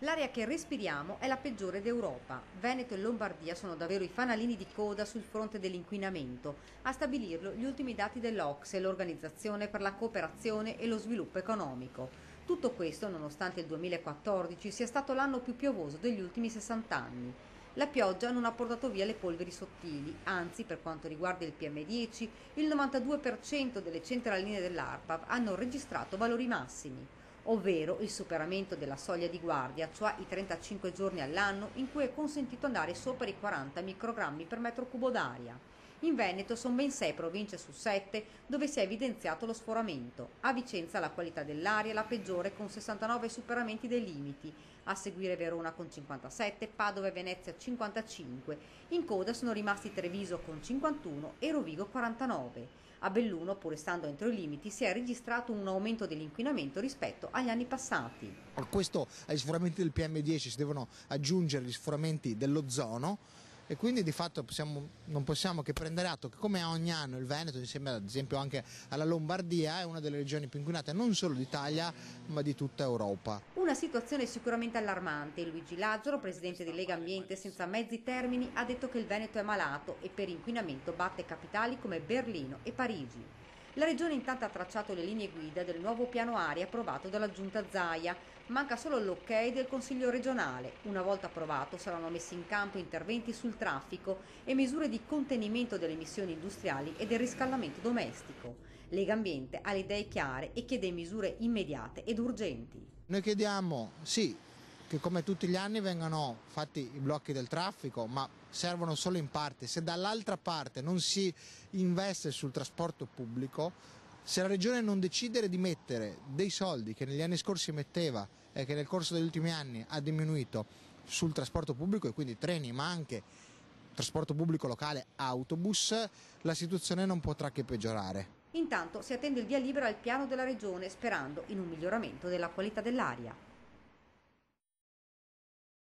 L'aria che respiriamo è la peggiore d'Europa. Veneto e Lombardia sono davvero i fanalini di coda sul fronte dell'inquinamento. A stabilirlo gli ultimi dati dell'OCSE, l'Organizzazione per la cooperazione e lo sviluppo economico. Tutto questo nonostante il 2014 sia stato l'anno più piovoso degli ultimi 60 anni. La pioggia non ha portato via le polveri sottili, anzi per quanto riguarda il PM10 il 92% delle centraline dell'ARPAV hanno registrato valori massimi, ovvero il superamento della soglia di guardia, cioè i 35 giorni all'anno in cui è consentito andare sopra i 40 microgrammi per metro cubo d'aria. In Veneto sono ben 6 province su 7 dove si è evidenziato lo sforamento. A Vicenza la qualità dell'aria è la peggiore con 69 superamenti dei limiti, a seguire Verona con 57, Padova e Venezia 55. In coda sono rimasti Treviso con 51 e Rovigo 49. A Belluno, pur restando entro i limiti, si è registrato un aumento dell'inquinamento rispetto agli anni passati. A questo, agli sforamenti del PM10 si devono aggiungere gli sforamenti dell'ozono e quindi di fatto non possiamo che prendere atto che come ogni anno il Veneto, insieme ad esempio anche alla Lombardia, è una delle regioni più inquinate non solo d'Italia ma di tutta Europa. Una situazione sicuramente allarmante. Luigi Lazzaro, presidente di Lega Ambiente senza mezzi termini, ha detto che il Veneto è malato e per inquinamento batte capitali come Berlino e Parigi. La Regione intanto ha tracciato le linee guida del nuovo piano aria approvato dalla Giunta Zaia. Manca solo l'ok del Consiglio regionale. Una volta approvato saranno messi in campo interventi sul traffico e misure di contenimento delle emissioni industriali e del riscaldamento domestico. Lega Ambiente ha le idee chiare e chiede misure immediate ed urgenti. Noi chiediamo, sì, che come tutti gli anni vengano fatti i blocchi del traffico, ma servono solo in parte. Se dall'altra parte non si investe sul trasporto pubblico, se la Regione non decide di mettere dei soldi che negli anni scorsi metteva e che nel corso degli ultimi anni ha diminuito sul trasporto pubblico e quindi treni ma anche trasporto pubblico locale, autobus, la situazione non potrà che peggiorare. Intanto si attende il via libera al piano della Regione sperando in un miglioramento della qualità dell'aria.